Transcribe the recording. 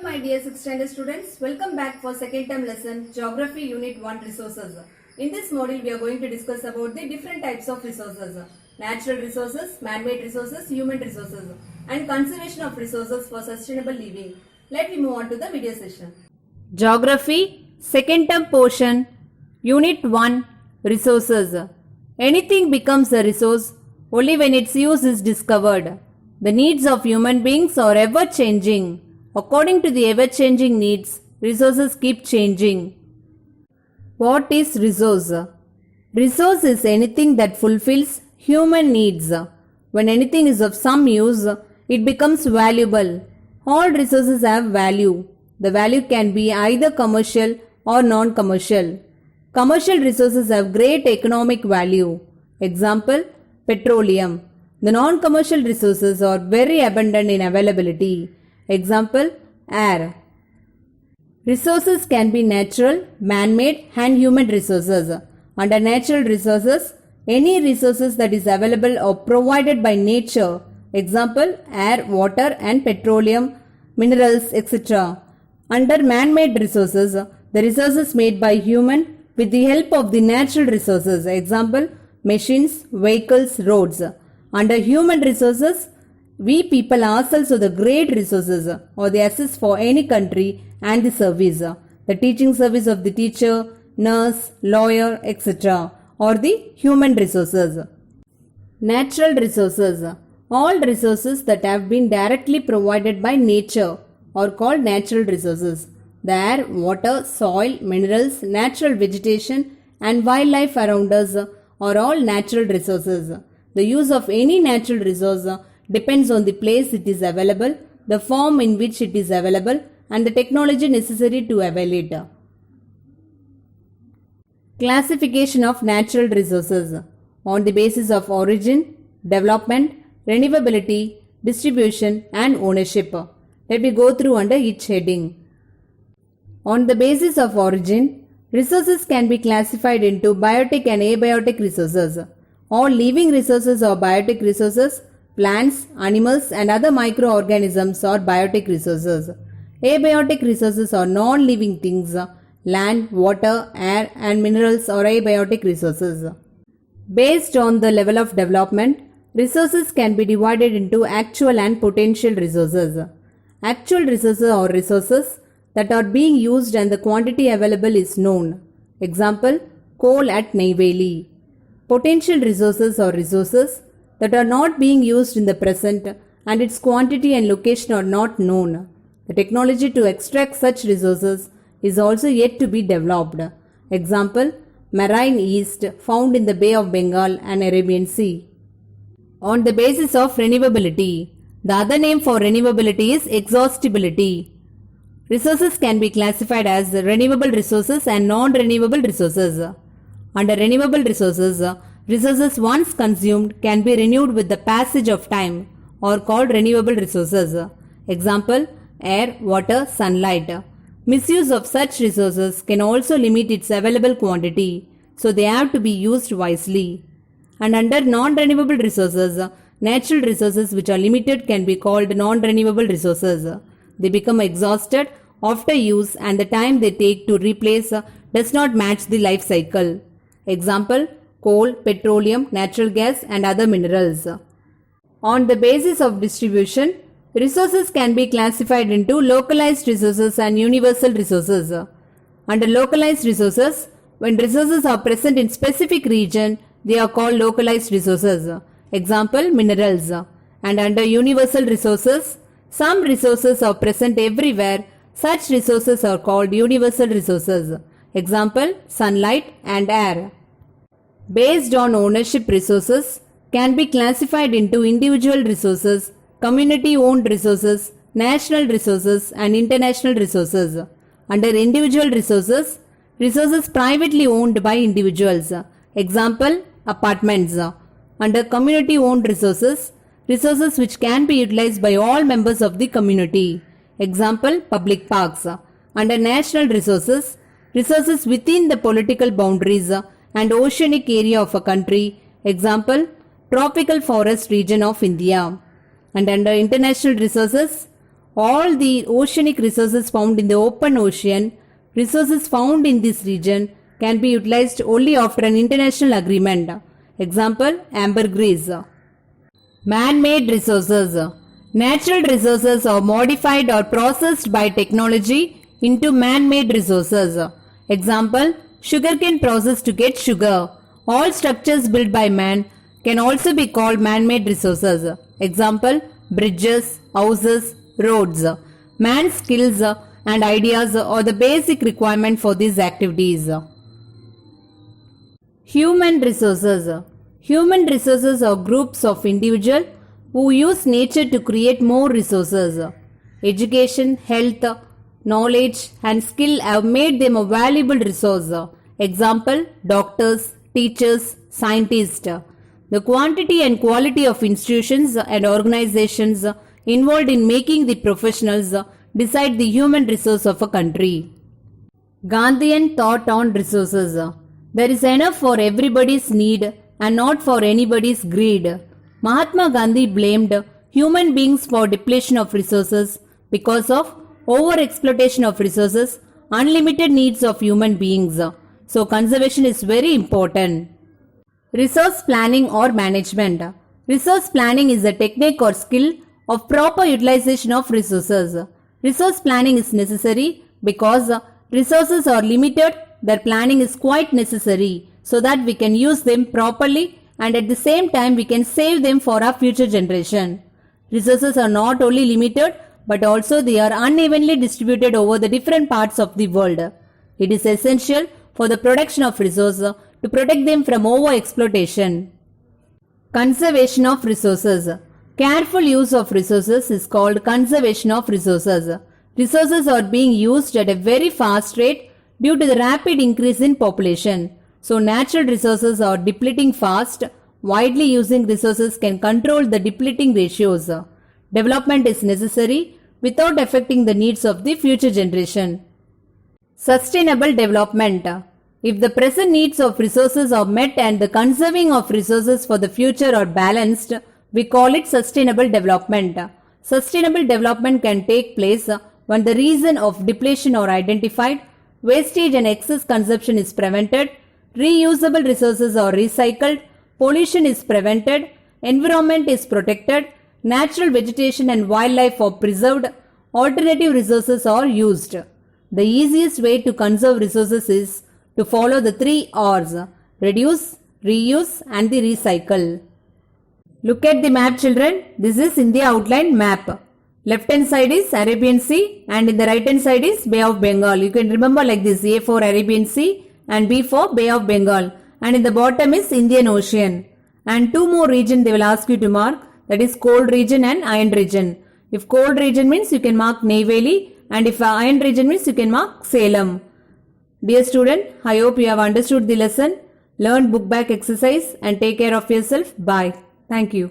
My dear 6th standard students, welcome back for second term lesson Geography Unit 1 Resources. In this module, we are going to discuss about the different types of resources: natural resources, man-made resources, human resources, and conservation of resources for sustainable living. Let me move on to the video session. Geography, second term portion, Unit 1 Resources. Anything becomes a resource only when its use is discovered. The needs of human beings are ever changing. According to the ever-changing needs, resources keep changing. What is resource? Resource is anything that fulfills human needs. When anything is of some use, it becomes valuable. All resources have value. The value can be either commercial or non-commercial. Commercial resources have great economic value. Example, petroleum. The non-commercial resources are very abundant in availability. Example, air. Resources can be natural, man-made and human resources. Under natural resources, any resources that is available or provided by nature. Example, air, water and petroleum, minerals, etc. Under man-made resources, the resources made by human with the help of the natural resources. Example, machines, vehicles, roads. Under human resources, we people ourselves are the great resources or the assets for any country and the service. The teaching service of the teacher, nurse, lawyer, etc. or the human resources. Natural resources. All resources that have been directly provided by nature are called natural resources. The air, water, soil, minerals, natural vegetation and wildlife around us are all natural resources. The use of any natural resource depends on the place it is available, the form in which it is available, and the technology necessary to avail it. Classification of natural resources on the basis of origin, development, renewability, distribution, and ownership. Let me go through under each heading. On the basis of origin, resources can be classified into biotic and abiotic resources. All living resources are biotic resources. Plants, animals and other microorganisms are biotic resources. Abiotic resources are non-living things. Land, water, air and minerals are abiotic resources. Based on the level of development, resources can be divided into actual and potential resources. Actual resources are resources that are being used and the quantity available is known. Example, coal at Neyveli. Potential resources are resources that are not being used in the present and its quantity and location are not known. The technology to extract such resources is also yet to be developed. Example, marine yeast found in the Bay of Bengal and Arabian Sea. On the basis of renewability, the other name for renewability is exhaustibility. Resources can be classified as renewable resources and non-renewable resources. Under renewable resources, resources once consumed can be renewed with the passage of time or called renewable resources. Example, air, water, sunlight. Misuse of such resources can also limit its available quantity, so they have to be used wisely. And under non-renewable resources, natural resources which are limited can be called non-renewable resources. They become exhausted after use and the time they take to replace does not match the life cycle. Example, coal, petroleum, natural gas and other minerals. On the basis of distribution, resources can be classified into localized resources and universal resources. Under localized resources, when resources are present in specific region, they are called localized resources. Example, minerals. And under universal resources, some resources are present everywhere. Such resources are called universal resources. Example, sunlight and air. Based on ownership, resources can be classified into individual resources, community-owned resources, national resources and international resources. Under individual resources, resources privately owned by individuals. Example, apartments. Under community-owned resources, resources which can be utilized by all members of the community. Example, public parks. Under national resources, resources within the political boundaries and oceanic area of a country. Example, tropical forest region of India. And under international resources, All the oceanic resources found in the open ocean, resources found in this region can be utilized only after an international agreement. Example, ambergris. Man-made resources. Natural resources are modified or processed by technology into man-made resources. Example, sugarcane process to get sugar. All structures built by man can also be called man-made resources. Example, bridges, houses, roads. Man's skills and ideas are the basic requirement for these activities. Human resources. Human resources are groups of individuals who use nature to create more resources. Education, health, knowledge and skill have made them a valuable resource. Example, doctors, teachers, scientists. The quantity and quality of institutions and organizations involved in making the professionals decide the human resource of a country. Gandhian thought on resources. There is enough for everybody's need and not for anybody's greed. Mahatma Gandhi blamed human beings for depletion of resources because of over-exploitation of resources, unlimited needs of human beings. So conservation is very important. Resource planning or management. Resource planning is a technique or skill of proper utilization of resources. Resource planning is necessary because resources are limited. Their planning is quite necessary so that we can use them properly and at the same time we can save them for our future generation. Resources are not only limited but also they are unevenly distributed over the different parts of the world. It is essential for the production of resources to protect them from over-exploitation. Conservation of resources. Careful use of resources is called conservation of resources. Resources are being used at a very fast rate due to the rapid increase in population. So natural resources are depleting fast. Widely using resources can control the depleting ratios. Development is necessary without affecting the needs of the future generation. Sustainable development. If the present needs of resources are met and the conserving of resources for the future are balanced, we call it sustainable development. Sustainable development can take place when the reason of depletion are identified, wastage and excess consumption is prevented, reusable resources are recycled, pollution is prevented, environment is protected, natural vegetation and wildlife are preserved, alternative resources are used. The easiest way to conserve resources is to follow the 3 R's: reduce, reuse and the recycle. Look at the map, children. This is India outline map. Left hand side is Arabian Sea and in the right hand side is Bay of Bengal. You can remember like this: A for Arabian Sea and B for Bay of Bengal. And in the bottom is Indian Ocean. And 2 more regions they will ask you to mark, that is cold region and iron region. If cold region means you can mark Neyveli and if iron region means you can mark Salem. Dear student, I hope you have understood the lesson. Learn book back exercise and take care of yourself. Bye. Thank you.